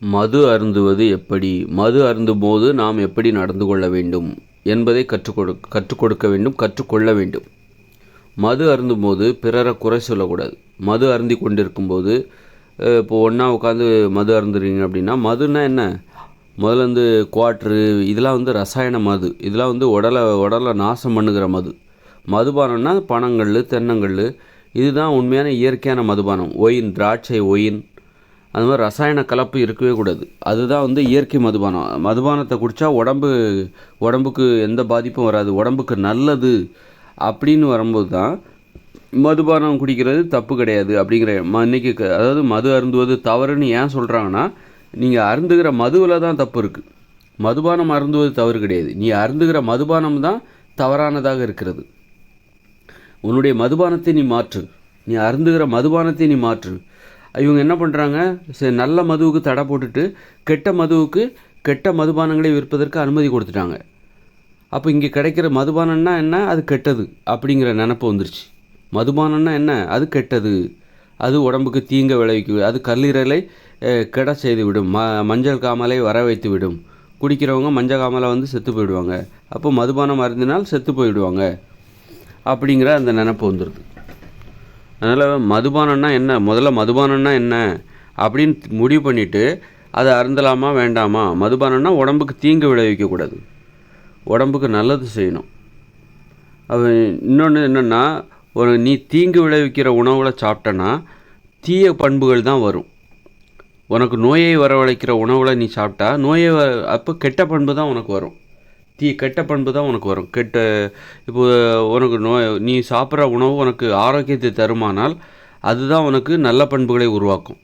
மது அருந்துவது எப்படி, மது அருந்தும்போது நாம் எப்படி நடந்து கொள்ள வேண்டும் என்பதை கற்றுக் கொடுக்க வேண்டும், கற்றுக்கொள்ள வேண்டும். மது அருந்தும்போது பிறரை குறை சொல்லக்கூடாது. மது அருந்தி கொண்டிருக்கும்போது இப்போது ஒன்றா உட்காந்து மது அருந்துறீங்க அப்படின்னா, மதுன்னா என்ன, முதல்ல வந்து குவாட்ரு இதெல்லாம் வந்து ரசாயன மது, இதெல்லாம் வந்து உடலை நாசம் பண்ணுகிற மது. மதுபானம்னா பனங்கல், தென்னங்கல், இதுதான் உண்மையான இயற்கையான மதுபானம். ஒயின், திராட்சை ஒயின், அது மாதிரி ரசாயன கலப்பு இருக்கவே கூடாது. அதுதான் வந்து இயற்கை மதுபானம். மதுபானத்தை குடித்தா உடம்புக்கு எந்த பாதிப்பும் வராது, உடம்புக்கு நல்லது அப்படின்னு வரும்போது தான் மதுபானம் குடிக்கிறது தப்பு கிடையாது அப்படிங்கிற இன்றைக்கி. அதாவது மது அருந்துவது தவறுன்னு ஏன் சொல்கிறாங்கன்னா, நீங்கள் அருந்துகிற மதுவில் தான் தப்பு இருக்குது. மதுபானம் அருந்துவது தவறு கிடையாது, நீ அருந்துகிற மதுபானம் தான் தவறானதாக இருக்கிறது. உன்னுடைய மதுபானத்தை நீ மாற்று, நீ அருந்துகிற மதுபானத்தை நீ மாற்று. இவங்க என்ன பண்ணுறாங்க, சரி நல்ல மதுவுக்கு தடை போட்டுட்டு கெட்ட மதுபானங்களை விற்பதற்கு அனுமதி கொடுத்துட்டாங்க. அப்போ இங்கே கிடைக்கிற மதுபானம்னா என்ன, அது கெட்டது அப்படிங்கிற நினப்பு வந்துருச்சு. மதுபானம்னா என்ன, அது கெட்டது, அது உடம்புக்கு தீங்க விளைவிக்கும், அது கல்லீரலை கெட செய்து விடும், மஞ்சள் காமலை வர வைத்து விடும். குடிக்கிறவங்க மஞ்சள் காமலை வந்து செத்து போயிடுவாங்க. அப்போ மதுபானம் அருந்தினால் செத்து போயிடுவாங்க அப்படிங்கிற அந்த நினப்பு வந்துடுது. அதனால் மதுபானம்னா என்ன, முதல்ல மதுபானம்னா என்ன அப்படின்னு முடிவு பண்ணிவிட்டு அதை அருந்தலாமா வேண்டாமா. மதுபானம்னா உடம்புக்கு தீங்கு விளைவிக்கக்கூடாது, உடம்புக்கு நல்லது செய்யணும். இன்னொன்று என்னென்னா, நீ தீங்கு விளைவிக்கிற உணவுகளை சாப்பிட்டனா தீய பண்புகள் தான் வரும். உனக்கு நோயை வரவழைக்கிற உணவுகளை நீ சாப்பிட்டா அப்போ கெட்ட பண்பு தான் உனக்கு வரும், கெட்ட பண்பு தான் உனக்கு வரும். இப்போ உனக்கு நீ சாப்பிட்ற உணவு உனக்கு ஆரோக்கியத்தை தருமானால் அதுதான் உனக்கு நல்ல பண்புகளை உருவாக்கும்.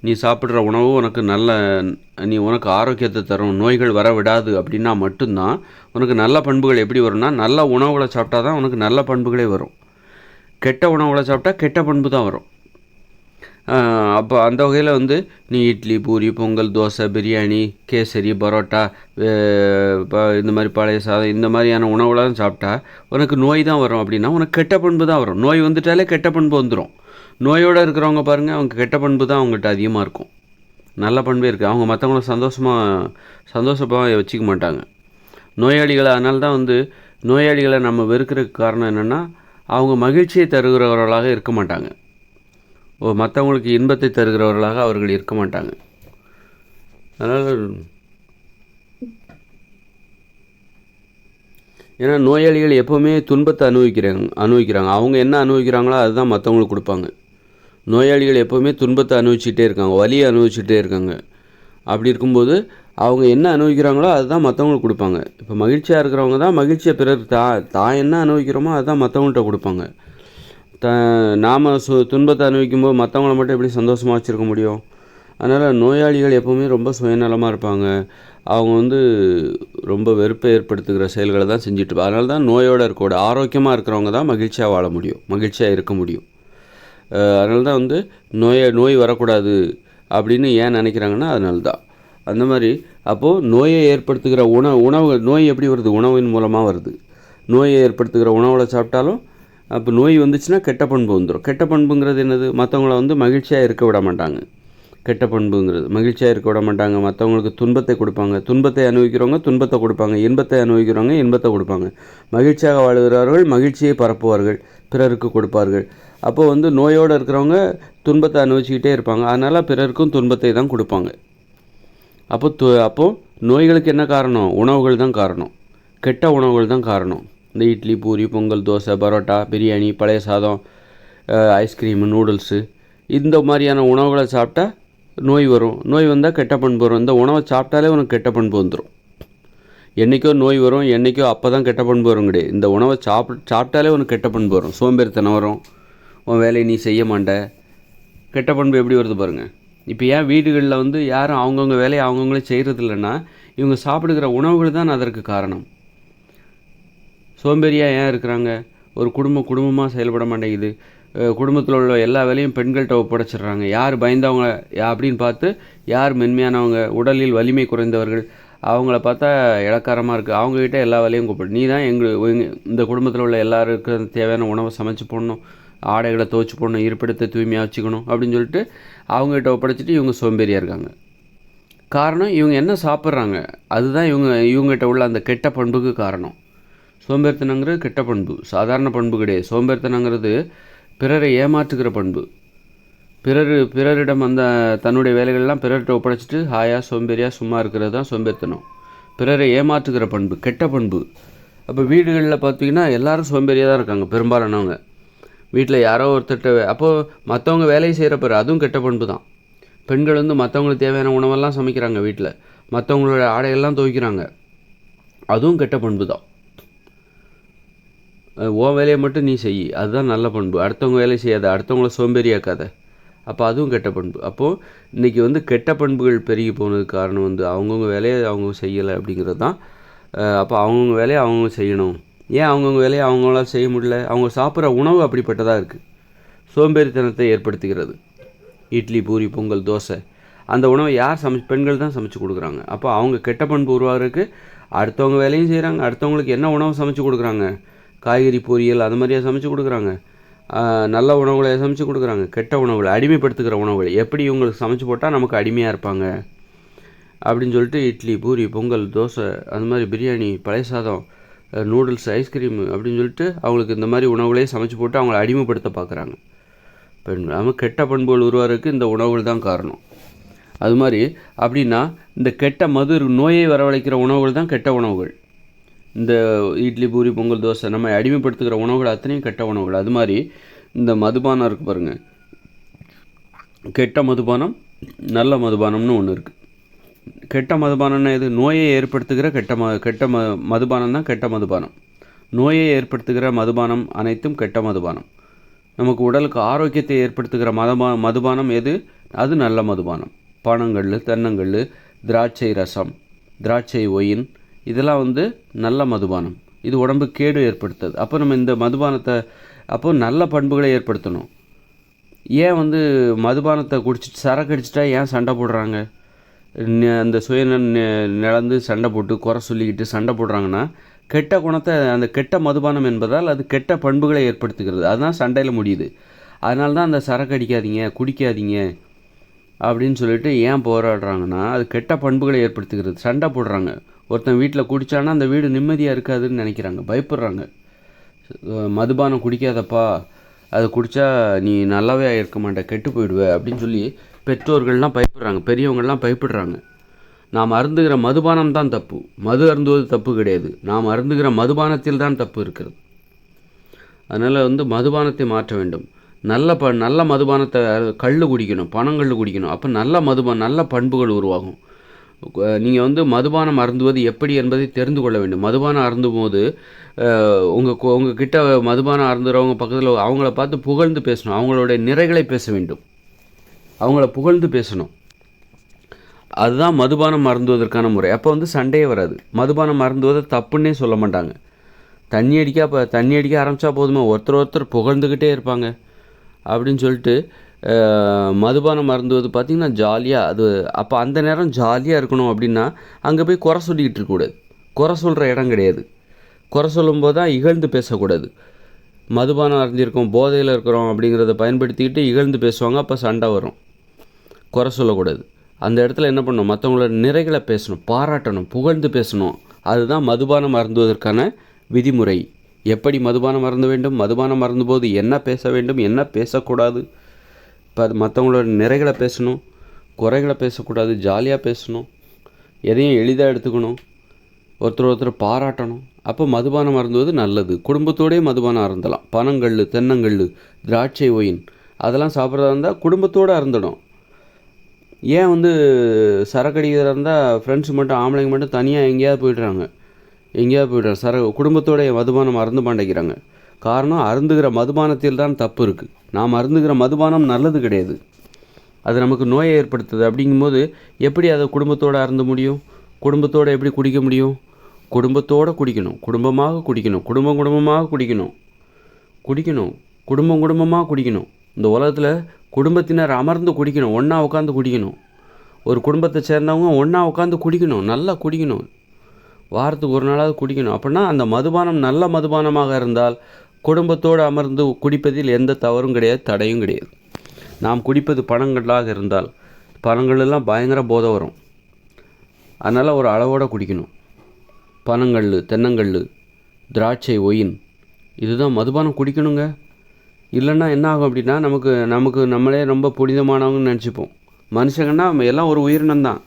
நீ சாப்பிட்ற உணவு உனக்கு ஆரோக்கியத்தை தரும், நோய்கள் வர விடாது அப்படின்னா மட்டும்தான் உனக்கு நல்ல பண்புகள் எப்படி வரும்னா, நல்ல உணவுகளை சாப்பிட்டா தான் உனக்கு நல்ல பண்புகளே வரும். கெட்ட உணவுகளை சாப்பிட்டா கெட்ட பண்பு தான் வரும். அப்போ அந்த வகையில் வந்து நீ இட்லி, பூரி, பொங்கல், தோசை, பிரியாணி, கேசரி, பரோட்டா, இந்த மாதிரி பழைய சாதம், இந்த மாதிரியான உணவுலாம் சாப்பிட்டா உனக்கு நோய் தான் வரும். அப்படின்னா உனக்கு கெட்ட பண்பு தான் வரும். நோய் வந்துட்டாலே கெட்ட பண்பு வந்துடும். நோயோடு இருக்கிறவங்க பாருங்கள், அவங்க கெட்ட பண்பு தான் அவங்ககிட்ட அதிகமாக இருக்கும், நல்ல பண்பே இருக்குது. அவங்க மற்றவங்கள சந்தோஷமாக வச்சுக்க மாட்டாங்க. அதனால தான் வந்து நோயாளிகளை நம்ம வெறுக்கிறதுக்கு காரணம் என்னென்னா, அவங்க மகிழ்ச்சியை தருகிறவர்களாக இருக்க மாட்டாங்க, மற்றவங்களுக்கு இன்பத்தை தருகிறவர்களாக அவர்கள் இருக்க மாட்டாங்க. அதனால் ஏன்னா நோயாளிகள் எப்போவுமே துன்பத்தை அனுபவிக்கிறாங்க. அவங்க என்ன அனுபவிக்கிறாங்களோ அதுதான் மற்றவங்களுக்கு கொடுப்பாங்க. நோயாளிகள் எப்போவுமே துன்பத்தை அனுபவிச்சுட்டே இருக்காங்க, வலியை அனுபவிச்சுட்டே இருக்காங்க. அப்படி இருக்கும்போது அவங்க என்ன அனுபவிக்கிறாங்களோ அதுதான் மற்றவங்களுக்கு கொடுப்பாங்க. இப்போ மகிழ்ச்சியாக இருக்கிறவங்க தான் மகிழ்ச்சியை பிறகு தான் என்ன அனுபவிக்கிறோமோ அதுதான் மற்றவங்கள்ட்ட கொடுப்பாங்க. நாம் துன்பத்தை அனுபவிக்கும்போது மற்றவங்கள மட்டும் எப்படி சந்தோஷமாக வச்சுருக்க முடியும்? அதனால் நோயாளிகள் எப்போவுமே ரொம்ப சுயநலமாக இருப்பாங்க. அவங்க வந்து ரொம்ப வெறுப்பை ஏற்படுத்துகிற செயல்களை தான் செஞ்சுட்டு. அதனால தான் நோயோடு ஆரோக்கியமாக இருக்கிறவங்க தான் மகிழ்ச்சியாக வாழ முடியும், மகிழ்ச்சியாக இருக்க முடியும். அதனால தான் வந்து நோய் வரக்கூடாது அப்படின்னு ஏன் நினைக்கிறாங்கன்னா அதனால தான். அந்த மாதிரி அப்போது நோயை ஏற்படுத்துகிற உணவுகள், நோய் எப்படி வருது, உணவின் மூலமாக வருது. நோயை ஏற்படுத்துகிற உணவுகளை சாப்பிட்டாலும் அப்போ நோய் வந்துச்சுன்னா கெட்ட பண்பு வந்துடும். கெட்ட பண்புங்கிறது என்னது, மற்றவங்கள வந்து மகிழ்ச்சியாக இருக்க விட மாட்டாங்க. கெட்ட பண்புங்கிறது மகிழ்ச்சியாக இருக்க விட மாட்டாங்க, மற்றவங்களுக்கு துன்பத்தை கொடுப்பாங்க. துன்பத்தை அனுபவிக்கிறவங்க துன்பத்தை கொடுப்பாங்க, இன்பத்தை அனுபவிக்கிறவங்க இன்பத்தை கொடுப்பாங்க. மகிழ்ச்சியாக வாழுகிறவர்கள் மகிழ்ச்சியை பரப்புவார்கள், பிறருக்கு கொடுப்பார்கள். அப்போது வந்து நோயோடு இருக்கிறவங்க துன்பத்தை அனுபவிச்சுக்கிட்டே இருப்பாங்க, அதனால் பிறருக்கும் துன்பத்தை தான் கொடுப்பாங்க. அப்போது நோய்களுக்கு என்ன காரணம், உணவுகள் தான் காரணம், கெட்ட உணவுகள் தான் காரணம். இந்த இட்லி, பூரி, பொங்கல், தோசை, பரோட்டா, பிரியாணி, பழைய சாதம், ஐஸ்கிரீமு, நூடுல்ஸு, இந்த மாதிரியான உணவுகளை சாப்பிட்டா நோய் வரும். நோய் வந்தால் கெட்ட பண்பு வரும். இந்த உணவை சாப்பிட்டாலே உனக்கு கெட்ட பண்பு வந்துடும். என்றைக்கோ நோய் வரும், என்றைக்கோ அப்போ தான் கெட்ட பண்பு வரும் கிடையாது. இந்த உணவை சாப்பிட்டாலே உனக்கு கெட்ட பண்பு வரும், சோம்பேறித்தனம் வரும், உன் வேலையை நீ செய்ய மாட்ட. கெட்ட பண்பு எப்படி வருது பாருங்கள். இப்போ ஏன் வீடுகளில் வந்து யாரும் அவங்கவுங்க வேலையை அவங்கவுங்களே செய்கிறது இல்லைன்னா, இவங்க சாப்பிடுகிற உணவுகள் தான் அதற்கு காரணம். சோம்பேறியாக ஏன் இருக்கிறாங்க, ஒரு குடும்பமாக செயல்பட மாட்டேங்குது. குடும்பத்தில் உள்ள எல்லா வேலையும் பெண்கள்கிட்ட ஒப்படைச்சிடுறாங்க. யார் பயந்தவங்க அப்படின்னு பார்த்து, யார் மென்மையானவங்க, உடலில் வலிமை குறைந்தவர்கள், அவங்கள பார்த்தா இளக்காரமாக இருக்குது, அவங்கக்கிட்ட எல்லா வேலையும் கூப்பிடு. நீ தான் இந்த குடும்பத்தில் உள்ள எல்லாருக்கும் தேவையான உணவை சமைச்சு போடணும், ஆடைகளை துவைச்சி போடணும், இருப்பிடத்தை தூய்மையாக வச்சுக்கணும் அப்படின்னு சொல்லிட்டு அவங்ககிட்ட ஒப்படைச்சிட்டு இவங்க சோம்பேறியாக இருக்காங்க. காரணம் இவங்க என்ன சாப்பிட்றாங்க, அதுதான் இவங்ககிட்ட உள்ள அந்த கெட்ட பண்புக்கு காரணம். சோம்பேறித்தனங்கிறது கெட்ட பண்பு, சாதாரண பண்பு கிடையாது. சோம்பேறித்தனங்கிறது பிறரை ஏமாற்றுகிற பண்பு. பிறரிடம் அந்த தன்னுடைய வேலைகள்லாம் பிறர்கிட்ட ஒப்படைச்சிட்டு ஹாயாக சோம்பேறியாக சும்மா இருக்கிறது தான் சோம்பேறித்தனம். பிறரை ஏமாற்றுகிற பண்பு கெட்ட பண்பு. அப்போ வீடுகளில் பார்த்திங்கன்னா எல்லோரும் சோம்பேறியாக தான் இருக்காங்க பெரும்பாலானவங்க. வீட்டில் யாரோ ஒருத்தட்ட அப்போது மற்றவங்க வேலையை செய்கிறப்ப அதுவும் கெட்ட பண்பு தான். பெண்கள் வந்து மற்றவங்களுக்கு தேவையான உணவெல்லாம் சமைக்கிறாங்க, வீட்டில் மற்றவங்களோட ஆடையெல்லாம் துவைக்கிறாங்க, அதுவும் கெட்ட பண்பு தான். உன் வேலையை மட்டும் நீ செய், அதுதான் நல்ல பண்பு. அடுத்தவங்க வேலையை செய்யாத, அடுத்தவங்கள சோம்பேறியாக்காத, அப்போ அதுவும் கெட்ட பண்பு. அப்போது இன்றைக்கி வந்து கெட்ட பண்புகள் பெருகி போனதுக்கு காரணம் வந்து அவங்கவுங்க வேலையை அவங்க செய்யலை அப்படிங்கிறது தான். அப்போ அவங்கவுங்க வேலையை அவங்கவுங்க செய்யணும். ஏன் அவங்கவுங்க வேலையை அவங்களால செய்ய முடியல? அவங்க சாப்பிட்ற உணவு அப்படிப்பட்டதாக இருக்குது, சோம்பேறித்தனத்தை ஏற்படுத்துகிறது. இட்லி, பூரி, பொங்கல், தோசை, அந்த உணவை யார் பெண்கள் தான் சமைச்சு கொடுக்குறாங்க. அப்போ அவங்க கெட்ட பண்பு உருவாகிறதுக்கு அடுத்தவங்க வேலையும் செய்கிறாங்க. அடுத்தவங்களுக்கு என்ன உணவு சமைச்சு கொடுக்குறாங்க? காய்கறி பொரியல் அது மாதிரியாக சமைச்சு கொடுக்குறாங்க. நல்ல உணவுகளை சமைச்சு கொடுக்குறாங்க. கெட்ட உணவுகளை, அடிமைப்படுத்துகிற உணவுகளை, எப்படி இவங்களுக்கு சமைச்சு போட்டால் நமக்கு அடிமையாக இருப்பாங்க அப்படின்னு சொல்லிட்டு இட்லி, பூரி, பொங்கல், தோசை, அந்த மாதிரி பிரியாணி, பழைய சாதம், நூடுல்ஸ், ஐஸ்கிரீமு அப்படின்னு சொல்லிட்டு அவங்களுக்கு இந்த மாதிரி உணவுகளே சமைச்சு போட்டு அவங்கள அடிமைப்படுத்த பார்க்குறாங்க பெண்கள். அவங்க கெட்ட பண்புகள் உருவாகிறதுக்கு இந்த உணவுகள் தான் காரணம். அது மாதிரி அப்படின்னா இந்த கெட்ட நோயை வரவழைக்கிற உணவுகள் தான் கெட்ட உணவுகள். இந்த இட்லி, பூரி, பொங்கல், தோசை நம்ம அடிமைப்படுத்துகிற உணவுகள் அத்தனையும் கெட்ட உணவுகள். அது மாதிரி இந்த மதுபானம் இருக்குது பாருங்கள், கெட்ட மதுபானம், நல்ல மதுபானம்னு ஒன்று இருக்குது. கெட்ட மதுபானம்னா எது? நோயை ஏற்படுத்துகிற கெட்ட மதுபானம் தான் கெட்ட மதுபானம். நோயை ஏற்படுத்துகிற மதுபானம் அனைத்தும் கெட்ட மதுபானம். நமக்கு உடலுக்கு ஆரோக்கியத்தை ஏற்படுத்துகிற மதுபானம் எது? அது நல்ல மதுபானம். பனங்கல், தென்னங்கல், திராட்சை ரசம், திராட்சை ஒயின், இதெல்லாம் வந்து நல்ல மதுபானம். இது உடம்பு கேடு ஏற்படுத்துது. அப்போ நம்ம இந்த மதுபானத்தை நல்ல பண்புகளை ஏற்படுத்தணும். ஏன் வந்து மதுபானத்தை குடிச்சிட்டு சரக்கு அடிச்சிட்டா ஏன் சண்டை போடுறாங்க? அந்த நிலந்து சண்டை போட்டு குறை சொல்லிக்கிட்டு சண்டை போடுறாங்கன்னா கெட்ட குணத்தை, அந்த கெட்ட மதுபானம் என்பதால் அது கெட்ட பண்புகளை ஏற்படுத்துகிறது. அதுதான் சண்டையில் முடியுது. அதனால தான் அந்த சரக்கு அடிக்காதீங்க, குடிக்காதீங்க அப்படின்னு சொல்லிட்டு ஏன் போராடுறாங்கன்னா அது கெட்ட பண்புகளை ஏற்படுத்துகிறது. சண்டை போடுறாங்க. ஒருத்தன் வீட்டில் குடித்தானா அந்த வீடு நிம்மதியாக இருக்காதுன்னு நினைக்கிறாங்க, பயப்படுறாங்க. மதுபானம் குடிக்காதப்பா, அதை குடித்தா நீ நல்லாவே இருக்க மாட்டே, கெட்டு போயிடுவே அப்படின்னு சொல்லி பெற்றோர்கள்லாம் பயப்படுறாங்க, பெரியவங்கள்லாம் பயப்படுறாங்க. நாம் அருந்துகிற மதுபானம் தான் தப்பு. மது அருந்துவது தப்பு கிடையாது. நாம் அருந்துகிற மதுபானத்தில் தான் தப்பு இருக்கிறது. அதனால் வந்து மதுபானத்தை மாற்ற வேண்டும். நல்ல மதுபானத்தை, கல் குடிக்கணும், பனங்கல் குடிக்கணும். அப்போ நல்ல பண்புகள் உருவாகும். நீங்கள் வந்து மதுபானம் அருந்துவது எப்படி என்பதை தெரிந்து கொள்ள வேண்டும். மதுபானம் அருந்தும் போது உங்கள் கிட்ட மதுபானம் அருந்துகிறவங்க பக்கத்தில் அவங்கள பார்த்து புகழ்ந்து பேசணும். அவங்களுடைய நிறைகளை பேச வேண்டும், அவங்கள புகழ்ந்து பேசணும். அதுதான் மதுபானம் அருந்துவதற்கான முறை. அப்போ வந்து சண்டையே வராது. மதுபானம் அருந்துவதை தப்புன்னே சொல்ல மாட்டாங்க. தண்ணி அடிக்க ஆரம்பித்தா போதுமா, ஒருத்தர் புகழ்ந்துக்கிட்டே இருப்பாங்க அப்படின்னு சொல்லிட்டு மதுபானம் அருந்துவது பார்த்திங்கன்னா ஜாலியாக அது. அப்போ அந்த நேரம் ஜாலியாக இருக்கணும் அப்படின்னா அங்கே போய் குறை சொல்லிக்கிட்டு இருக்கக்கூடாது. குறை சொல்கிற இடம் கிடையாது. குறை சொல்லும்போது தான் இகழ்ந்து பேசக்கூடாது. மதுபானம் அருந்திருக்கோம், போதையில் இருக்கிறோம் அப்படிங்கிறத பயன்படுத்திக்கிட்டு இகழ்ந்து பேசுவாங்க. அப்போ சண்டை வரும். குறை சொல்லக்கூடாது. அந்த இடத்துல என்ன பண்ணணும்? மற்றவங்களோட நிறைகளை பேசணும், பாராட்டணும், புகழ்ந்து பேசணும். அதுதான் மதுபானம் அருந்துவதற்கான விதிமுறை. எப்படி மதுபானம் அருந்த வேண்டும், மதுபானம் அருந்தும்போது என்ன பேச வேண்டும், என்ன பேசக்கூடாது. இப்போ அது மற்றவங்களோட நிறைகளை பேசணும், குறைகளை பேசக்கூடாது, ஜாலியாக பேசணும், எதையும் எளிதாக எடுத்துக்கணும், ஒருத்தர் பாராட்டணும். அப்போ மதுபானம் அருந்துவது நல்லது. குடும்பத்தோடே மதுபானம் அருந்தலாம். பனங்கல், தென்னங்கல், திராட்சை ஒயின் அதெல்லாம் சாப்பிட்றதா இருந்தால் குடும்பத்தோடு அருந்தணும். ஏன் வந்து சரக்கடிக்கிறதா இருந்தால் ஃப்ரெண்ட்ஸ் மட்டும், ஆம்பளைங்க மட்டும் தனியாக எங்கேயாவது போய்ட்றாங்க, குடும்பத்தோடைய மதுபானம் அருந்து மாட்டேங்கிறாங்க. காரணம், அருந்துகிற மதுபானத்தில் தான் தப்பு இருக்குது. நாம் அருந்துகிற மதுபானம் நல்லது கிடையாது. அது நமக்கு நோயை ஏற்படுத்துது. அப்படிங்கும்போது எப்படி அதை குடும்பத்தோடு அருந்த முடியும்? குடும்பத்தோடு எப்படி குடிக்க முடியும்? குடும்பத்தோடு குடிக்கணும், குடும்பமாக குடிக்கணும், குடும்பமாக குடிக்கணும், குடும்பமாக குடிக்கணும். இந்த உலகத்தில் குடும்பத்தினர் அமர்ந்து குடிக்கணும், ஒன்றா உட்காந்து குடிக்கணும். ஒரு குடும்பத்தை சேர்ந்தவங்க ஒன்றா உட்காந்து குடிக்கணும், நல்லா குடிக்கணும், வாரத்துக்கு ஒரு நாளாவது குடிக்கணும். அப்படின்னா அந்த மதுபானம் நல்ல மதுபானமாக இருந்தால் குடும்பத்தோடு அமர்ந்து குடிப்பதில் எந்த தவறும் கிடையாது, தடையும் கிடையாது. நாம் குடிப்பது பனங்களாக இருந்தால், பனங்களெல்லாம் பயங்கர போதை வரும். அதனால் ஒரு அளவோடு குடிக்கணும். பனங்கல், தென்னங்கல், திராட்சை, ஒயின் இதுதான் மதுபானம் குடிக்கணுங்க. இல்லைன்னா என்ன ஆகும் அப்படின்னா நமக்கு நம்மளே ரொம்ப புனிதமானவங்கன்னு நினச்சிப்போம். மனுஷங்கன்னா எல்லாம் ஒரு உயிரினம் தான்.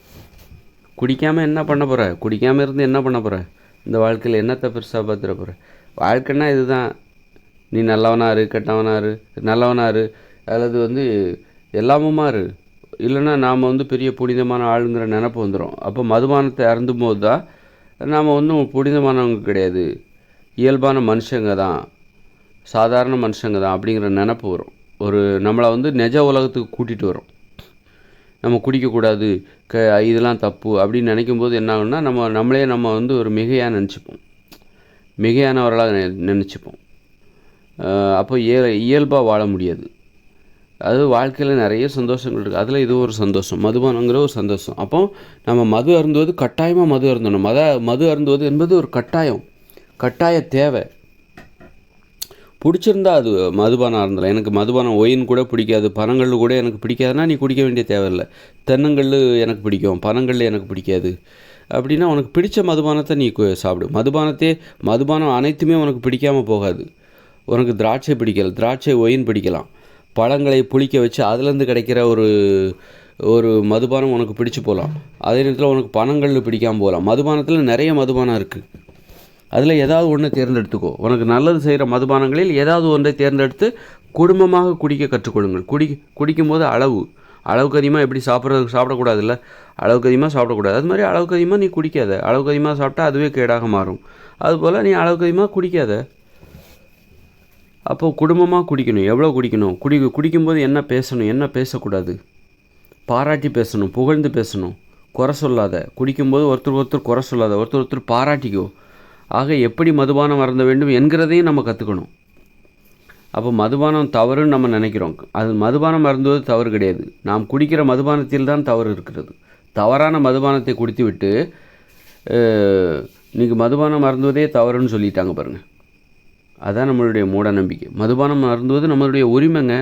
குடிக்காமல் என்ன பண்ண போகிற? குடிக்காமல் இருந்து என்ன பண்ண போகிற? இந்த வாழ்க்கையில் என்னத்தை பெருசாக பார்த்துட போகிற? வாழ்க்கைன்னா இதுதான். நீ நல்லவனாரு, கெட்டவனாரு, நல்லவனாரு, அல்லது எல்லாமுமாரு. இல்லைன்னா நாம் பெரிய புனிதமான ஆளுங்கிற நினப்பு வந்துடும். அப்போ மதுபானத்தை அருந்தும் போது தான் நாம் புனிதமானவங்க கிடையாது, இயல்பான மனுஷங்க தான், சாதாரண மனுஷங்க தான் அப்படிங்கிற நினப்பு வரும். நம்மளை நிஜ உலகத்துக்கு கூட்டிகிட்டு வரும். நம்ம குடிக்கக்கூடாது, இதெல்லாம் தப்பு அப்படின்னு நினைக்கும்போது என்ன ஆகும்னா நம்மளே ஒரு மிகையாக நினச்சிப்போம், மிகையானவர்களாக நினச்சிப்போம். அப்போ இயல்பாக வாழ முடியாது. அது வாழ்க்கையில் நிறைய சந்தோஷங்கள் இருக்குது. அதில் இது ஒரு சந்தோஷம், மதுபானங்கிற ஒரு சந்தோஷம். அப்போ நம்ம மது அருந்துவது கட்டாயமாக மது அருந்தணும். மது அருந்துவது என்பது ஒரு கட்டாய தேவை. பிடிச்சிருந்தா அது மதுபானம் அருந்தலாம். எனக்கு மதுபானம் ஒயின் கூட பிடிக்காது, பனங்கல் கூட எனக்கு பிடிக்காதுன்னா நீ குடிக்க வேண்டிய தேவையில்லை. தென்னங்கல் எனக்கு பிடிக்கும், பனங்கல் எனக்கு பிடிக்காது அப்படின்னா உனக்கு பிடிச்ச மதுபானத்தை நீ சாப்பிடு. மதுபானம் அனைத்துமே உனக்கு பிடிக்காமல் போகாது. உனக்கு திராட்சை பிடிக்கல, திராட்சை ஒயின் பிடிக்கலாம். பழங்களை புளிக்க வச்சு அதுலேருந்து கிடைக்கிற ஒரு மதுபானம் உனக்கு பிடிச்சி போகலாம். அதே நேரத்தில் உனக்கு பனங்கல் பிடிக்காமல் போகலாம். மதுபானத்தில் நிறைய மதுபானம் இருக்குது. அதில் ஏதாவது ஒன்றை தேர்ந்தெடுத்துக்கோ. உனக்கு நல்லது செய்கிற மதுபானங்களில் ஏதாவது ஒன்றை தேர்ந்தெடுத்து குடும்பமாக குடிக்க கற்றுக்கொள்ளுங்கள். குடிக்கும்போது அளவுக்கு அதிகமாக எப்படி சாப்பிடக்கூடாதுல்ல, அளவுக்கு அதிகமாக சாப்பிடக்கூடாது. அது மாதிரி அளவுக்கு அதிகமாக நீ குடிக்காத. அளவுக்கு அதிகமாக சாப்பிட்டா அதுவே கேடாக மாறும். அதுபோல் நீ அளவுக்கு அதிகமாக குடிக்காத. அப்போது குடும்பமாக குடிக்கணும். எவ்வளோ குடிக்கணும்? குடிக்கும்போது என்ன பேசணும், என்ன பேசக்கூடாது? பாராட்டி பேசணும், புகழ்ந்து பேசணும், குறை சொல்லாத. குடிக்கும்போது ஒருத்தர் குறை சொல்லாத, ஒருத்தர் பாராட்டிக்கோ. ஆக எப்படி மதுபானம் அருந்த வேண்டும் என்கிறதையும் நம்ம கற்றுக்கணும். அப்போ மதுபானம் தவறுன்னு நம்ம நினைக்கிறோம். அது மதுபானம் அருந்துவது தவறு கிடையாது. நாம் குடிக்கிற மதுபானத்தில் தான் தவறு இருக்கிறது. தவறான மதுபானத்தை குடித்து விட்டு இன்றைக்கி மதுபானம் அருந்துவதே தவறுன்னு சொல்லிட்டாங்க பாருங்கள். அதுதான் நம்மளுடைய மூட நம்பிக்கை. மதுபானம் அருந்துவது நம்மளுடைய உரிமைங்க,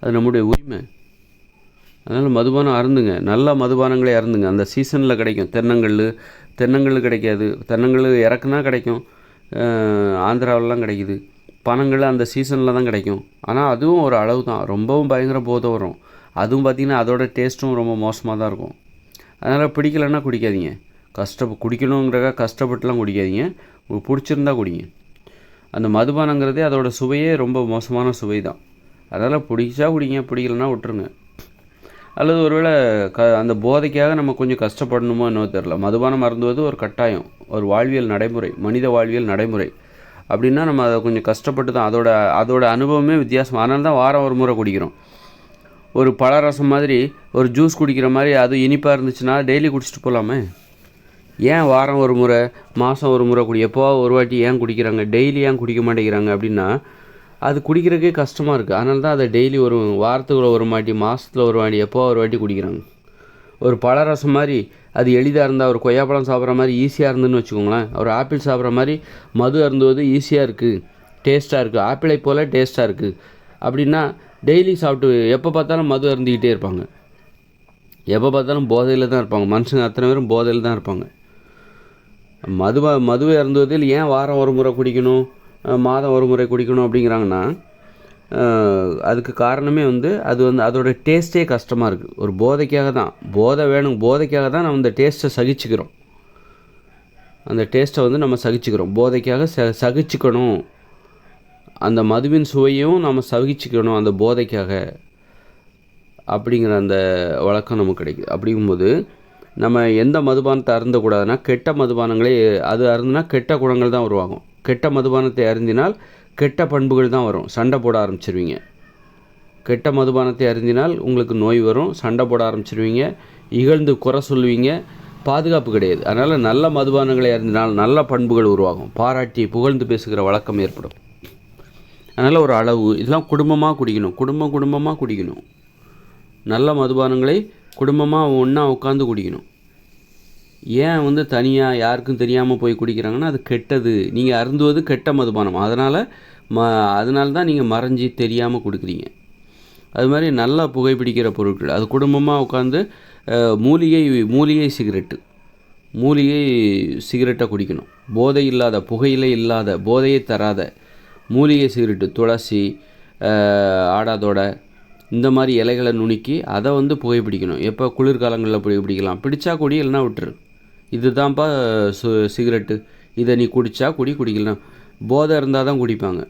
அது நம்முடைய உரிமை. அதனால் மதுபானம் அருந்துங்க, நல்ல மதுபானங்களே அருந்துங்க. அந்த சீசனில் கிடைக்கும். தென்னங்கல் கிடைக்காது, தென்னங்கல் இறக்குனா கிடைக்கும், ஆந்திராவிலலாம் கிடைக்குது. பனங்கள் அந்த சீசனில் தான் கிடைக்கும். ஆனால் அதுவும் ஒரு அளவு தான். ரொம்பவும் பயங்கர போதை வரும். அதுவும் பார்த்திங்கன்னா அதோட டேஸ்ட்டும் ரொம்ப மோசமாக தான் இருக்கும். அதனால் பிடிக்கலைன்னா குடிக்காதீங்க. குடிக்கணுங்கிறக்க கஷ்டப்பட்டுலாம் குடிக்காதீங்க. உங்களுக்கு பிடிச்சிருந்தா குடிங்க. அந்த மதுபானங்கிறதே அதோட சுவையே ரொம்ப மோசமான சுவை தான். அதனால் பிடிச்சா குடிங்க, பிடிக்கலன்னா விட்டுருங்க. அல்லது ஒருவேளை அந்த போதைக்காக நம்ம கொஞ்சம் கஷ்டப்படணுமோ என்னவோ தெரில. மதுபானம் அருந்துவது ஒரு கட்டாயம், ஒரு வாழ்வியல் நடைமுறை, மனித வாழ்வியல் நடைமுறை. அப்படின்னா நம்ம அதை கொஞ்சம் கஷ்டப்பட்டு தான் அதோட அனுபவமே வித்தியாசம். அதனால தான் வாரம் ஒரு முறை குடிக்கிறோம். ஒரு பழரசம் மாதிரி, ஒரு ஜூஸ் குடிக்கிற மாதிரி அது இனிப்பாக இருந்துச்சுன்னா டெய்லி குடிச்சிட்டு போகலாமே. ஏன் வாரம் ஒரு முறை, மாதம் ஒரு முறை எப்போ ஒரு வாட்டி ஏன் குடிக்கிறாங்க, டெய்லி ஏன் குடிக்க மாட்டேங்கிறாங்க அப்படின்னா அது குடிக்கிறதுக்கே கஷ்டமாக இருக்குது. அதனால தான் அதை டெய்லி வாரத்துக்குள்ள ஒரு வாட்டி, மாதத்தில் ஒரு வாட்டி, எப்போ ஒரு வாட்டி குடிக்கிறாங்க. ஒரு பழரசம் மாதிரி அது எளிதாக இருந்தால், ஒரு கொய்யாப்பழம் சாப்பிட்ற மாதிரி ஈஸியாக இருந்துன்னு வச்சுக்கோங்களேன். ஒரு ஆப்பிள் சாப்பிட்ற மாதிரி மது அருந்துவது ஈஸியாக இருக்குது, டேஸ்ட்டாக இருக்குது, ஆப்பிளை போல் டேஸ்ட்டாக இருக்குது அப்படின்னா டெய்லி சாப்பிட்டு எப்போ பார்த்தாலும் மது அருந்திக்கிட்டே இருப்பாங்க. எப்போ பார்த்தாலும் போதையில் தான் இருப்பாங்க. மனுஷங்க அத்தனை பேரும் போதையில் தான் இருப்பாங்க. மதுவை அருந்துவதில் ஏன் வாரம் ஒரு முறை குடிக்கணும், மாதம் ஒரு முறை குடிக்கணும் அப்படிங்கிறாங்கன்னா அதுக்கு காரணமே அதோட டேஸ்ட்டே கஷ்டமாக இருக்குது. ஒரு போதைக்காக தான், போதை வேணும், போதைக்காக தான் நம்ம இந்த டேஸ்ட்டை சகிச்சுக்கிறோம். அந்த டேஸ்ட்டை நம்ம சகிச்சுக்கிறோம். போதைக்காக சகிச்சுக்கணும். அந்த மதுவின் சுவையும் நம்ம சகிச்சுக்கணும் அந்த போதைக்காக அப்படிங்கிற அந்த வழக்கம் நமக்கு கிடைக்குது. அப்படிங்கும்போது நம்ம எந்த மதுபானத்தை அருந்தக்கூடாதுன்னா, கெட்ட மதுபானங்களே அது அருந்தினா கெட்ட குணங்கள் தான் உருவாகும். கெட்ட மதுபானத்தை அருந்தினால் கெட்ட பண்புகள் தான் வரும். சண்டை போட ஆரம்பிச்சிருவீங்க. கெட்ட மதுபானத்தை அருந்தினால் உங்களுக்கு நோய் வரும், சண்டை போட ஆரம்பிச்சிருவீங்க, இகழ்ந்து குறை சொல்லுவீங்க, பாதுகாப்பு கிடையாது. அதனால் நல்ல மதுபானங்களை அருந்தினால் நல்ல பண்புகள் உருவாகும். பாராட்டி புகழ்ந்து பேசுகிற வழக்கம் ஏற்படும். அதனால் ஒரு அளவு, இதெல்லாம் குடும்பமாக குடிக்கணும். நல்ல மதுபானங்களை குடும்பமாக ஒன்றா உட்காந்து குடிக்கணும். ஏன் தனியாக யாருக்கும் தெரியாமல் போய் குடிக்கிறாங்கன்னா அது கெட்டது. நீங்கள் அருந்துவது கெட்ட மதுபானம். அதனால தான் நீங்கள் மறைஞ்சி தெரியாமல் கொடுக்குறீங்க. அது மாதிரி நல்லா புகைப்பிடிக்கிற பொருட்கள், அது குடும்பமாக உட்காந்து மூலிகை சிகரெட்டு, மூலிகை சிகரெட்டை குடிக்கணும். போதை இல்லாத, புகையிலை இல்லாத, போதையை தராத மூலிகை சிகரெட்டு, துளசி, ஆடாதோடை, இந்த மாதிரி இலைகளை நுணுக்கி அதை வந்து புகைப்பிடிக்கணும். எப்போ குளிர்காலங்களில் புகைப்பிடிக்கலாம். பிடிச்சா குடி, இல்லைனா விட்டுரு. இதுதான்ப்பா சிகரெட்டு. இதை நீ குடித்தா குடிக்கலாம். போதை இருந்தால் தான் குடிப்பாங்க.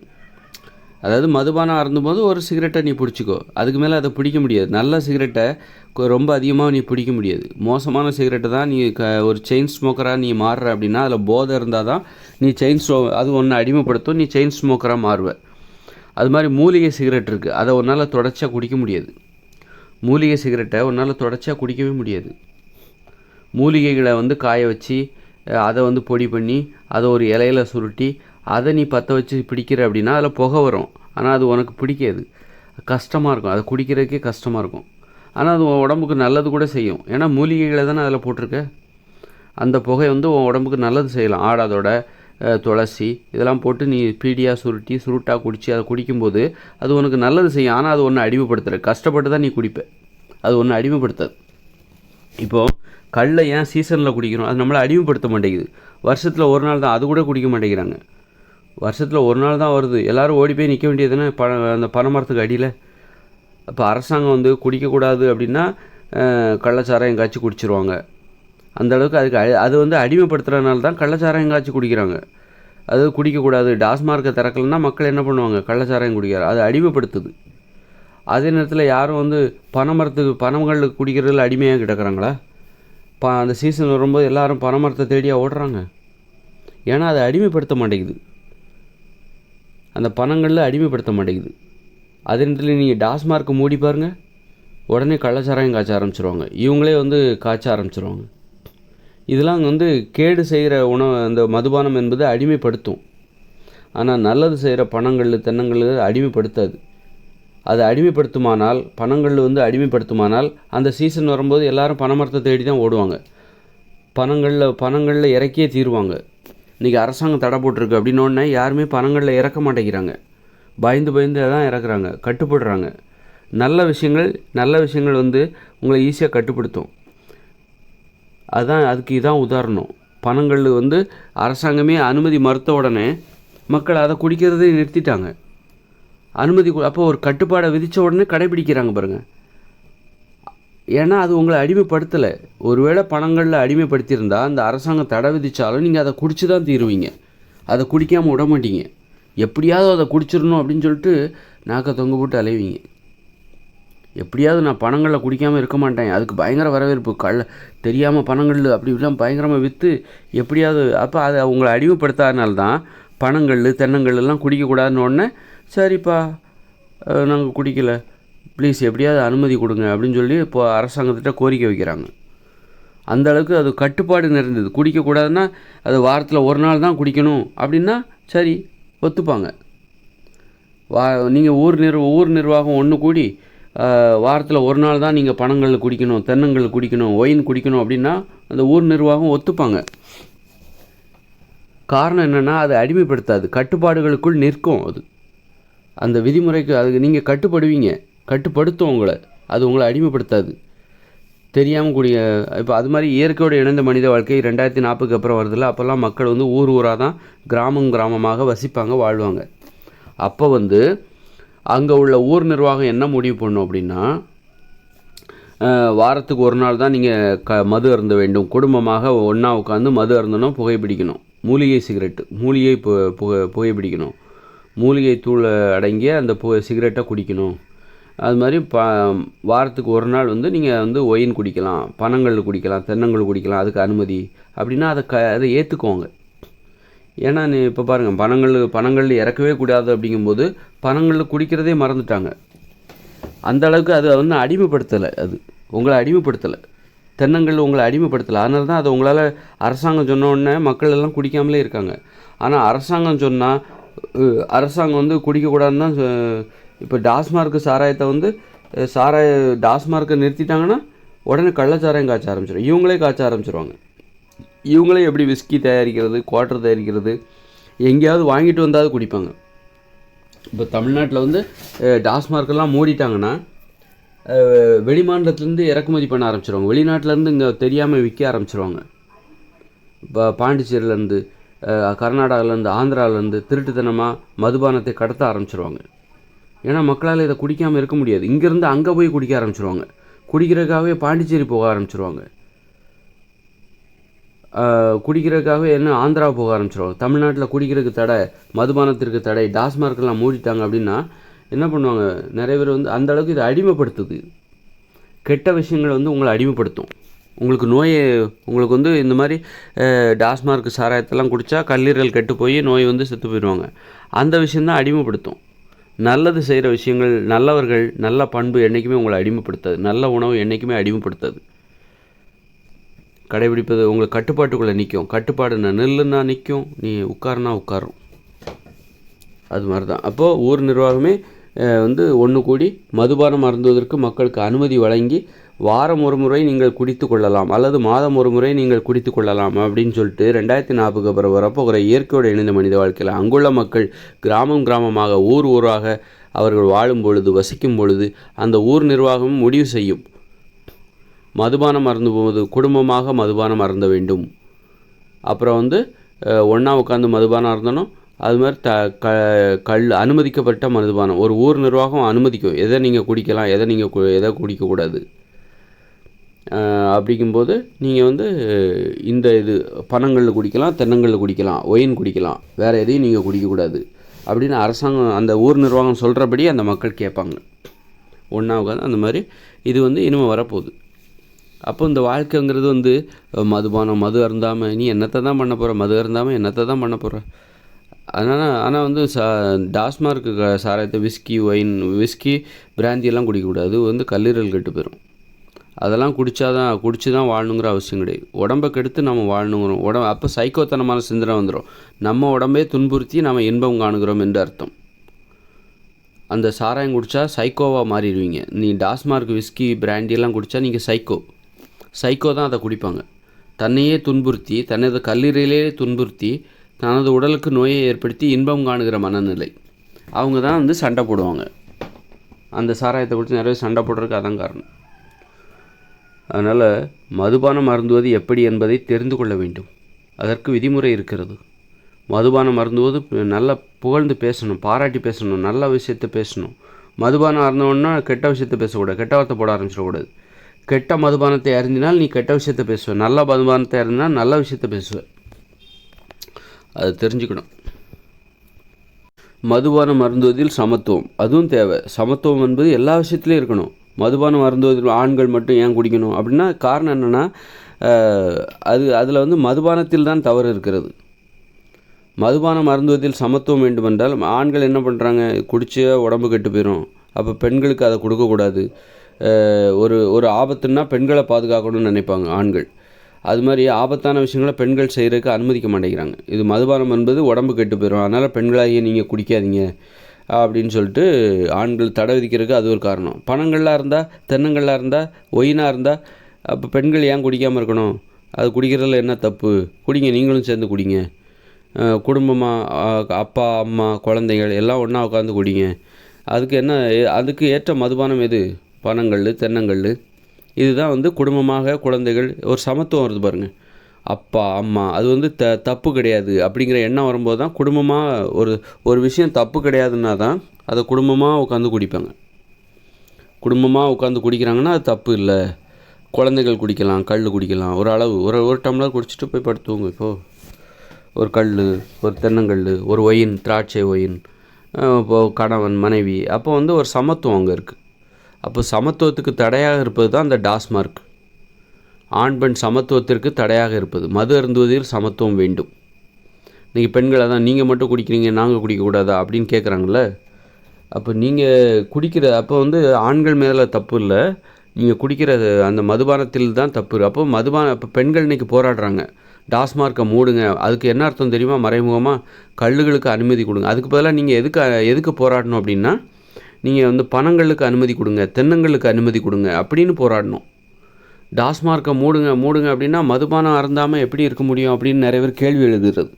அதாவது மதுபானம் அருந்தும்போது ஒரு சிகரெட்டை நீ பிடிச்சிக்கோ, அதுக்கு மேலே அதை பிடிக்க முடியாது. நல்ல சிகரெட்டை ரொம்ப அதிகமாக நீ பிடிக்க முடியாது. மோசமான சிகரெட்டை தான் நீ ஒரு செயின் ஸ்மோக்கராக நீ மாறுற அப்படின்னா அதில் போதை இருந்தால் தான் நீ அது ஒன்று அடிமைப்படுத்தும், நீ செயின் ஸ்மோக்கராக மாறுவ. அது மாதிரி மூலிகை சிகரெட் இருக்குது, அதை ஒன்றால் தொடர்ச்சியாக குடிக்க முடியாது. மூலிகை சிகரெட்டை ஒன்றால் தொடர்ச்சியாக குடிக்கவே முடியாது. மூலிகைகளை வந்து காய வச்சு அதை வந்து பொடி பண்ணி அதை ஒரு இலையில சுருட்டி அதை நீ பற்ற வச்சு பிடிக்கிற அப்படின்னா அதில் புகை வரும். ஆனால் அது உனக்கு பிடிக்காது, கஷ்டமாக இருக்கும். அதை குடிக்கிறதுக்கே கஷ்டமாக இருக்கும். ஆனால் அது உன் உடம்புக்கு நல்லது கூட செய்யும். ஏன்னா மூலிகைகளை தானே அதில் போட்டிருக்க. அந்த புகை வந்து உன் உடம்புக்கு நல்லது செய்யலாம். ஆடாதோட, துளசி இதெல்லாம் போட்டு நீ பீடியாக சுருட்டி சுருட்டாக குடித்து அதை குடிக்கும்போது அது உனக்கு நல்லது செய்யும். ஆனால் அது ஒன்று அடிமைப்படுத்துகிற, கஷ்டப்பட்டு தான் நீ குடிப்ப, அது ஒன்று அடிமைப்படுத்தாது. இப்போது கல்லை ஏன் சீசனில் குடிக்கணும்? அது நம்மளை அடிமைப்படுத்த மாட்டேங்குது. வருஷத்தில் ஒரு நாள் தான், அது கூட குடிக்க மாட்டேங்கிறாங்க. வருஷத்தில் ஒரு நாள் தான் வருது, எல்லோரும் ஓடி போய் நிற்க வேண்டியதுன்னு அந்த பனைமரத்துக்கு அடியில். அப்போ அரசாங்கம் வந்து குடிக்கக்கூடாது அப்படின்னா கள்ளச்சாராயம் காய்ச்சி குடிச்சிருவாங்க. அந்தளவுக்கு அது வந்து அடிமைப்படுத்துகிறதுனால தான் கள்ளச்சாராயம் காய்ச்சி குடிக்கிறாங்க. அது குடிக்கக்கூடாது, டாஸ்மார்க்கை திறக்கலைன்னா மக்கள் என்ன பண்ணுவாங்க? கள்ளச்சாராயம் குடிக்கிறார். அது அடிமைப்படுத்துது. அதே நேரத்தில் யாரும் வந்து பனைமரங்களுக்கு குடிக்கிறதுல அடிமையாக கிடக்கிறாங்களா? அந்த சீசன் வரும்போது எல்லோரும் பனைமரத்தை தேடியாக ஓடுறாங்க. ஏன்னா அதை அடிமைப்படுத்த மாட்டேங்குது, அந்த பணங்களில் அடிமைப்படுத்த மாட்டேங்குது. அதே நேரத்தில் நீங்கள் டாஸ்மார்க்கு மூடி பாருங்கள், உடனே கள்ளச்சாராயம் காய்ச்ச ஆரம்பிச்சிருவாங்க. இவங்களே வந்து காய்ச்ச ஆரம்பிச்சிருவாங்க. இதெல்லாம் வந்து கேடு செய்கிற உணவு. அந்த மதுபானம் என்பது அடிமைப்படுத்தும். ஆனால் நல்லது செய்கிற பணங்கள், தென்னங்கள் அடிமைப்படுத்தாது. அது அடிமைப்படுத்துமானால், பணங்கள் வந்து அடிமைப்படுத்துமானால் அந்த சீசன் வரும்போது எல்லோரும் பனைமரத்தை தேடி தான் ஓடுவாங்க. பணங்களில் இறக்கியே தீருவாங்க. இன்றைக்கி அரசாங்கம் தடை போட்டிருக்கு அப்படின்னோடனே யாருமே பணங்களில் இறக்க மாட்டேங்கிறாங்க. பயந்து தான் இறக்குறாங்க, கட்டுப்படுறாங்க. நல்ல விஷயங்கள் வந்து உங்களை ஈஸியாக கட்டுப்படுத்தும். அதுக்கு இதான் உதாரணம். பணங்கள் வந்து அரசாங்கமே அனுமதி மறுத்த உடனே மக்கள் அதை குடிக்கிறதே நிறுத்திட்டாங்க. அப்போ ஒரு கட்டுப்பாடை விதித்த உடனே கடைபிடிக்கிறாங்க பாருங்கள். ஏன்னா அது உங்களை அடிமைப்படுத்தலை. ஒருவேளை பணங்களில் அடிமைப்படுத்தியிருந்தால் அந்த அரசாங்கம் தடை விதித்தாலும் நீங்கள் அதை குடிச்சு தான் தீருவீங்க. அதை குடிக்காமல் விட மாட்டீங்க. எப்படியாவது அதை குடிச்சிடணும் அப்படின்னு சொல்லிட்டு நாக்கை தொங்க போட்டு அலைவீங்க. எப்படியாவது நான் பணங்களில் குடிக்காமல் இருக்க மாட்டேன், அதுக்கு பயங்கர வரவேற்பு, தெரியாமல் பணங்கள் அப்படி இப்படிலாம் பயங்கரமாக விற்று எப்படியாவது. அப்போ அதை உங்களை அடிமைப்படுத்தாதனால தான் பணங்கள், தென்னங்கள் எல்லாம் குடிக்கக்கூடாதுன்னு உடனே சரிப்பா நாங்கள் குடிக்கலை, ப்ளீஸ் எப்படியாவது அனுமதி கொடுங்க அப்படின்னு சொல்லி இப்போ அரசாங்கத்திட்ட கோரிக்கை வைக்கிறாங்க. அந்த அளவுக்கு அது கட்டுப்பாடு நிறைந்தது. குடிக்கக்கூடாதுன்னா அது வாரத்தில் ஒரு நாள் தான் குடிக்கணும் அப்படின்னா சரி ஒத்துப்பாங்க. நீங்கள் ஊர் நிர்வாகம் ஒன்று கூடி வாரத்தில் ஒரு நாள் தான் நீங்கள் பணங்கள் குடிக்கணும், தென்னங்கள் குடிக்கணும், ஒயின் குடிக்கணும் அப்படின்னா அந்த ஊர் நிர்வாகம் ஒத்துப்பாங்க. காரணம் என்னென்னா அது அடிமைப்படுத்தாது, கட்டுப்பாடுகளுக்குள் நிற்கும். அது அந்த விதிமுறைக்கு அதுக்கு நீங்கள் கட்டுப்படுத்தும் உங்களை. அது உங்களை அடிமைப்படுத்தாது. தெரியாமல் கூடிய இப்போ அது மாதிரி இயற்கையோடு இணைந்த மனித வாழ்க்கை 2040 அப்புறம் வருதில்ல, அப்போல்லாம் மக்கள் வந்து ஊராக தான் கிராமமாக வசிப்பாங்க, வாழ்வாங்க. அப்போ வந்து அங்கே உள்ள ஊர் நிர்வாகம் என்ன முடிவு பண்ணும் அப்படின்னா, வாரத்துக்கு ஒரு நாள் தான் நீங்கள் மது அருந்த வேண்டும், குடும்பமாக ஒன்றா உட்காந்து மது அருந்தணும், புகைப்பிடிக்கணும், மூலிகை சிகரெட்டு, புகைப்பிடிக்கணும், மூலிகை தூள் அடங்கிய அந்த சிகரெட்டை குடிக்கணும். அது மாதிரி வாரத்துக்கு ஒரு நாள் வந்து நீங்கள் வந்து ஒயின் குடிக்கலாம், பனங்கள் குடிக்கலாம், தென்னங்கள் குடிக்கலாம், அதுக்கு அனுமதி அப்படின்னா அதை ஏற்றுக்குவாங்க. ஏன்னா நீ இப்போ பாருங்கள், பனங்கள் இறக்கவே கூடாது அப்படிங்கும்போது பனங்கள் குடிக்கிறதே மறந்துட்டாங்க. அந்த அளவுக்கு அது வந்து அடிமைப்படுத்தலை, அது உங்களை அடிமைப்படுத்தலை, தென்னங்கள் உங்களை அடிமைப்படுத்தலை. அதனால தான் அதை உங்களால் அரசாங்கம் சொன்ன உடனே மக்கள் எல்லாம் குடிக்காமலே இருக்காங்க. ஆனால் அரசாங்கம் வந்து குடிக்கக்கூடாதுன்னு தான். இப்போ டாஸ்மார்க்கு சாராயத்தை வந்து டாஸ்மார்க்கை நிறுத்திட்டாங்கன்னா உடனே கள்ளச்சாராயம் காய்ச்ச ஆரம்பிச்சிடும், இவங்களே காய்ச்ச ஆரம்பிச்சிருவாங்க. இவங்களே எப்படி விஸ்கி தயாரிக்கிறது, குவார்ட்டர் தயாரிக்கிறது, எங்கேயாவது வாங்கிட்டு வந்தாவது குடிப்பாங்க. இப்போ தமிழ்நாட்டில் வந்து டாஸ்மார்க்கெல்லாம் மூடிட்டாங்கன்னா வெளிமாநிலத்துலேருந்து இறக்குமதி பண்ண ஆரம்பிச்சிருவாங்க, வெளிநாட்டிலேருந்து இங்கே தெரியாமல் விற்க ஆரம்பிச்சிருவாங்க. பாண்டிச்சேரியிலேருந்து, கர்நாடகாவிலேருந்து, ஆந்திராவிலேருந்து திருட்டுத்தனமாக மதுபானத்தை கடத்த ஆரம்பிச்சிருவாங்க. ஏன்னா மக்களால் இதை குடிக்காமல் இருக்க முடியாது. இங்கேருந்து அங்கே போய் குடிக்க ஆரம்பிச்சிருவாங்க. குடிக்கிறதுக்காகவே பாண்டிச்சேரி போக ஆரம்பிச்சிருவாங்க. குடிக்கிறதுக்காகவே என்ன ஆந்திரா போக ஆரம்பிச்சிருவாங்க. தமிழ்நாட்டில் குடிக்கிறதுக்கு தடை, மதுபானத்திற்கு தடை, டாஸ்மார்க்கெல்லாம் மூடிட்டாங்க அப்படின்னா என்ன பண்ணுவாங்க, நிறைய பேர் வந்து அந்தளவுக்கு இதை அடிமைப்படுத்துது. கெட்ட விஷயங்களை வந்து உங்களை அடிமைப்படுத்தும். உங்களுக்கு நோயை உங்களுக்கு வந்து இந்த மாதிரி டாஸ்மார்க் சாராயத்தெல்லாம் குடித்தா கல்லீரல் கெட்டு போய் நோய் வந்து செத்து போயிடுவாங்க. அந்த விஷயந்தான் அடிமைப்படுத்தும். நல்லது செய்கிற விஷயங்கள், நல்லவர்கள், நல்ல பண்பு என்றைக்குமே உங்களை அடிமைப்படுத்தாது. நல்ல உணவு என்றைக்குமே அடிமைப்படுத்தாது. கடைபிடிப்பது உங்களுக்கு கட்டுப்பாட்டுக்குள்ளே நிற்கும். கட்டுப்பாடுன்னா நில்லுன்னா நிற்கும், நீ உட்காருனா உட்காரும். அது மாதிரி தான். அப்போது ஊர் நிர்வாகமே வந்து ஒன்று கூடி மதுபானம் அருந்துவதற்கு மக்களுக்கு அனுமதி வழங்கி வாரம் ஒரு முறை நீங்கள் குடித்து கொள்ளலாம் அல்லது மாதம் ஒரு முறை நீங்கள் குடித்து கொள்ளலாம் அப்படின்னு சொல்லிட்டு 2040 அப்புறம் வரப்போகிற இயற்கையோடு இணைந்த மனித வாழ்க்கையில் அங்குள்ள மக்கள் கிராமம் கிராமமாக ஊர் ஊராக அவர்கள் வாழும் பொழுது, வசிக்கும் பொழுது அந்த ஊர் நிர்வாகம் முடிவு செய்யும். மதுபானம் அருந்தும்போது குடும்பமாக மதுபானம் அருந்த வேண்டும். அப்புறம் வந்து ஒன்றா உட்காந்து மதுபானம் அருந்தணும். அது மாதிரி அனுமதிக்கப்பட்ட மதுபானம் ஒரு ஊர் நிர்வாகம் அனுமதிக்கும். எதை நீங்கள் குடிக்கலாம், எதை குடிக்கக்கூடாது. அப்படிங்கும்போது நீங்கள் வந்து இந்த பனங்களில் குடிக்கலாம், தென்னங்களில் குடிக்கலாம், ஒயின் குடிக்கலாம், வேறு எதையும் நீங்கள் குடிக்கக்கூடாது அப்படின்னு அரசாங்கம் அந்த ஊர் நிர்வாகம் சொல்கிறபடி அந்த மக்கள் கேட்பாங்க. ஒன்றா உட்காந்து அந்த மாதிரி இது வந்து இனிமேல் வரப்போகுது. அப்போ இந்த வாழ்க்கைங்கிறது வந்து மது அருந்தாமல் நீ என்னத்தை தான் பண்ண போகிற, மது அருந்தாமல் என்னத்தை தான் பண்ண போகிற. ஆனால் வந்து டாஸ்மார்க்கு சாராயத்தை விஸ்கி பிராந்தியெல்லாம் குடிக்கக்கூடாது. அது வந்து கல்லீரல் கெட்டு போயிடும். அதெல்லாம் குடிச்சு தான் வாழணுங்கிற அவசியம் கிடையாது. உடம்பை கெடுத்து நம்ம வாழணுங்கிறோம். அப்போ சைக்கோத்தனமான சிந்தனை வந்துடும். நம்ம உடம்பே துன்புறுத்தி நம்ம இன்பம் காணுகிறோம் என்று அர்த்தம். அந்த சாராயம் குடித்தா சைக்கோவாக மாறிடுவீங்க. நீ டாஸ்மார்க் விஸ்கி பிராண்டியெல்லாம் குடித்தா நீங்கள் சைக்கோ தான் அதை குடிப்பாங்க. தன்னையே துன்புறுத்தி, தனது கல்லீரலே துன்புறுத்தி, தனது உடலுக்கு நோயை ஏற்படுத்தி இன்பம் காணுகிற மனநிலை. அவங்க தான் வந்து சண்டை போடுவாங்க. அந்த சாராயத்தை குடித்து நிறைய சண்டை போடுறதுக்கு அதான் காரணம். அதனால் மதுபானம் அருந்துவது எப்படி என்பதை தெரிந்து கொள்ள வேண்டும். அதற்கு விதிமுறை இருக்கிறது. மதுபானம் அருந்துவது நல்லா புகழ்ந்து பேசணும், பாராட்டி பேசணும், நல்ல விஷயத்தை பேசணும். மதுபானம் அருந்தோன்னா கெட்ட விஷயத்தை பேசக்கூடாது, கெட்ட வார்த்தை போட ஆரம்பிச்சிடக்கூடாது. கெட்ட மதுபானத்தை அருந்தினால் நீ கெட்ட விஷயத்தை பேசுவேன், நல்ல மதுபானத்தை அருந்தினால் நல்ல விஷயத்தை பேசுவேன். அது தெரிஞ்சுக்கணும். மதுபானம் அருந்துவதில் சமத்துவம், அதுவும் தேவை. சமத்துவம் என்பது எல்லா விஷயத்துலையும் இருக்கணும். மதுபானம் அருந்துவதில் ஆண்கள் மட்டும் ஏன் குடிக்கணும் அப்படின்னா காரணம் என்னென்னா அதில் வந்து மதுபானத்தில் தான் தவறு இருக்கிறது. மதுபானம் அருந்துவதில் சமத்துவம் வேண்டுமென்றால் ஆண்கள் என்ன பண்ணுறாங்க, குடிச்சே உடம்பு கெட்டு போயிடும். அப்போ பெண்களுக்கு அதை கொடுக்கக்கூடாது. ஒரு ஆபத்துன்னா பெண்களை பாதுகாக்கணும்னு நினைப்பாங்க ஆண்கள். அது மாதிரி ஆபத்தான விஷயங்களை பெண்கள் செய்கிறதுக்கு அனுமதிக்க மாட்டேங்கிறாங்க. இது மதுபானம் என்பது உடம்பு கெட்டு போயிடும், அதனால் பெண்களாகிய நீங்கள் குடிக்காதீங்க அப்படின்னு சொல்லிட்டு ஆண்கள் தடை விதிக்கிறதுக்கு அது ஒரு காரணம். பணங்கள்லாம் இருந்தால், தென்னங்கள்லாம் இருந்தால், ஒயினாக இருந்தால் அப்போ பெண்கள் ஏன் குடிக்காமல் இருக்கணும்? அது குடிக்கிறதுல என்ன தப்பு? குடிங்க, நீங்களும் சேர்ந்து குடிங்க. குடும்பமாக அப்பா அம்மா குழந்தைகள் எல்லாம் ஒன்றா உட்காந்து குடிங்க. அதுக்கு ஏற்ற மதுபானம் எது? பனங்கள், தென்னங்கள். இதுதான் வந்து குடும்பமாக குழந்தைகள் ஒரு சமத்துவம் வருது பாருங்கள். அப்பா அம்மா அது வந்து தப்பு கிடையாது அப்படிங்கிற எண்ணம் வரும்போது தான் குடும்பமாக ஒரு விஷயம் தப்பு கிடையாதுன்னா தான் அதை குடும்பமாக உட்காந்து குடிப்பாங்க. குடும்பமாக உட்காந்து குடிக்கிறாங்கன்னா அது தப்பு இல்லை. குழந்தைகள் குடிக்கலாம், கல் குடிக்கலாம், ஒரு அளவு ஒரு டம்ளர் குடிச்சிட்டு போய் படுத்துவோங்க. இப்போது ஒரு கல், ஒரு தென்னங்கல், ஒரு ஒயின், திராட்சை ஒயின், இப்போது கணவன் மனைவி, அப்போ வந்து ஒரு சமத்துவம் அங்கே இருக்குது. அப்போ சமத்துவத்துக்கு தடையாக இருப்பது தான் அந்த டாஸ்மார்க். ஆண் பெண் சமத்துவத்திற்கு தடையாக இருப்பது. மது அருந்துவதில் சமத்துவம் வேண்டும். இன்றைக்கி பெண்களை தான் நீங்கள் மட்டும் குடிக்கிறீங்க, நாங்கள் குடிக்கக்கூடாதா அப்படின்னு கேட்குறாங்கள. அப்போ நீங்கள் அப்போ வந்து ஆண்கள் மேலே தப்பு இல்லை, நீங்கள் குடிக்கிற அந்த மதுபானத்தில் தான் தப்பு. அப்போ பெண்கள் இன்றைக்கி போராடுறாங்க, டாஸ்மார்க்கை மூடுங்க. அதுக்கு என்ன அர்த்தம் தெரியுமா? மறைமுகமாக கல்லுகளுக்கு அனுமதி கொடுங்க. அதுக்கு பதிலாக நீங்கள் எதுக்கு போராடணும் அப்படின்னா, நீங்கள் வந்து பனங்களுக்கு அனுமதி கொடுங்க, தென்னங்களுக்கு அனுமதி கொடுங்க அப்படின்னு போராடணும். டாஸ்மார்க்கை மூடுங்க அப்படின்னா மதுபானம் அருந்தாமல் எப்படி இருக்க முடியும் அப்படின்னு நிறைய பேர் கேள்வி எழுதுகிறது.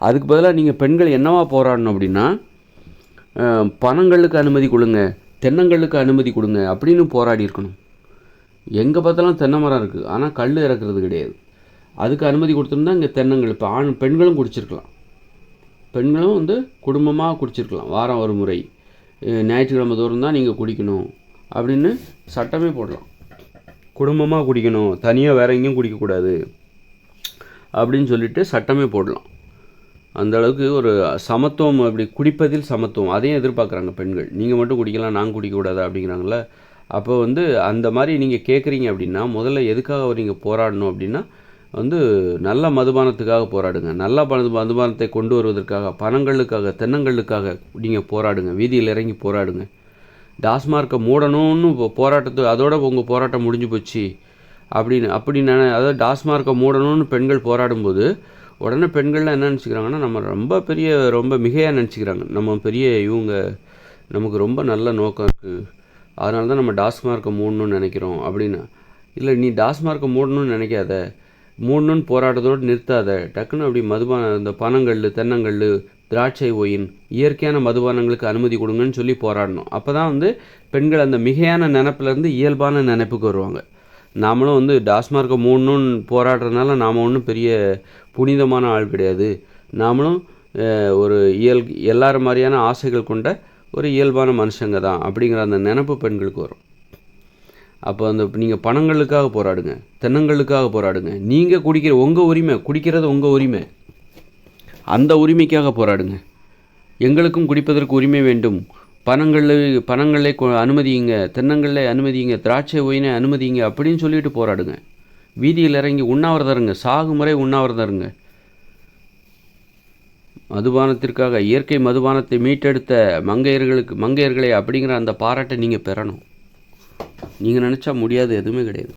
அதுக்கு பதிலாக நீங்கள் பெண்கள் என்னவா போராடணும் அப்படின்னா, பனங்களுக்கு அனுமதி கொடுங்க, தென்னங்களுக்கு அனுமதி கொடுங்க அப்படின்னு போராடி இருக்கணும். எங்கே பார்த்தாலும் தென்னை மரம் இருக்குது, ஆனால் கல் இறக்குறது கிடையாது. அதுக்கு அனுமதி கொடுத்துருந்தா இங்கே தென்னங்கள் இப்போ பெண்களும் குடிச்சிருக்கலாம். பெண்களும் வந்து குடும்பமாக குடிச்சிருக்கலாம். வாரம் ஒரு முறை, ஞாயிற்றுக்கிழமை தோறும் தான் நீங்கள் குடிக்கணும் அப்படின்னு சட்டமே போடலாம். குடும்பமாக குடிக்கணும், தனியாக வேறு எங்கேயும் குடிக்கக்கூடாது அப்படின்னு சொல்லிட்டு சட்டமே போடலாம். அந்த அளவுக்கு ஒரு சமத்துவம், அப்படி குடிப்பதில் சமத்துவம் அதையும் எதிர்பார்க்குறாங்க பெண்கள். நீங்கள் மட்டும் குடிக்கலாம், நாங்கள் குடிக்கக்கூடாது அப்படிங்கிறாங்கள. அப்போ வந்து அந்த மாதிரி நீங்கள் கேட்குறீங்க அப்படின்னா முதல்ல எதுக்காக நீங்கள் போராடணும் அப்படின்னா வந்து நல்ல மதுபானத்துக்காக போராடுங்க. நல்ல மதுபானத்தை கொண்டு வருவதற்காக, பணங்களுக்காக, தென்னங்களுக்காக நீங்கள் போராடுங்க. வீதியில் இறங்கி போராடுங்க. டாஸ்மார்க்கை மூடணும்னு போராட்டத்துக்கு அதோட உங்கள் போராட்டம் முடிஞ்சு போச்சு அப்படின்னு அதாவது டாஸ்மார்க்கை மூடணும்னு பெண்கள் போராடும்போது உடனே பெண்கள்லாம் என்ன நினச்சிக்கிறாங்கன்னா, நம்ம ரொம்ப மிகையாக நினச்சிக்கிறாங்க. நம்ம பெரிய இவங்க, நமக்கு ரொம்ப நல்ல நோக்கம் இருக்குது, அதனால தான் நம்ம டாஸ்மார்க்கை மூடணும்னு நினைக்கிறோம் அப்படின்னு. இல்லை, நீ டாஸ்மார்க்கை மூடணும்னு நினைக்காத, மூடணும்னு போராட்டத்தோடு நிறுத்தாத. டக்குன்னு அப்படி இந்த பனங்கல், தென்னங்கல், திராட்சை ஒயின், இயற்கையான மதுபானங்களுக்கு அனுமதி கொடுங்கன்னு சொல்லி போராடணும். அப்போ தான் வந்து பெண்கள் அந்த மிகையான நினைப்புலேருந்து இயல்பான நினைப்புக்கு வருவாங்க. நாமளும் வந்து டாஸ்மார்க்கை மூடணும்னு போராடுறதுனால நாம் ஒன்றும் பெரிய புனிதமான ஆள் கிடையாது, நாமளும் ஒரு எல்லாரும் மாதிரியான ஆசைகள் கொண்ட ஒரு இயல்பான மனுஷங்க தான் அப்படிங்கிற அந்த நினைப்பு பெண்களுக்கு வரும். அப்போ நீங்கள் பணங்களுக்காக போராடுங்க, தென்னங்களுக்காக போராடுங்க. நீங்கள் குடிக்கிற உங்கள் உரிமை, குடிக்கிறது உங்கள் உரிமை, அந்த உரிமைக்காக போராடுங்க. எங்களுக்கும் குடிப்பதற்கு உரிமை வேண்டும், பணங்களை அனுமதியுங்க, தென்னங்களை அனுமதியுங்க, திராட்சை ஒயினை அனுமதியுங்க அப்படின்னு சொல்லிட்டு போராடுங்க. வீதியில் இறங்கி உண்ணாவிரதம் இருங்க, சாகுமுறை உண்ணாவிரதம் இருங்க. மதுபானத்திற்காக, இயற்கை மதுபானத்தை மீட்டெடுத்த மங்கையர்களை அப்படிங்கிற அந்த பாராட்டை நீங்கள் பெறணும். நீங்கள் நினச்சா முடியாது, எதுவுமே கிடையாது.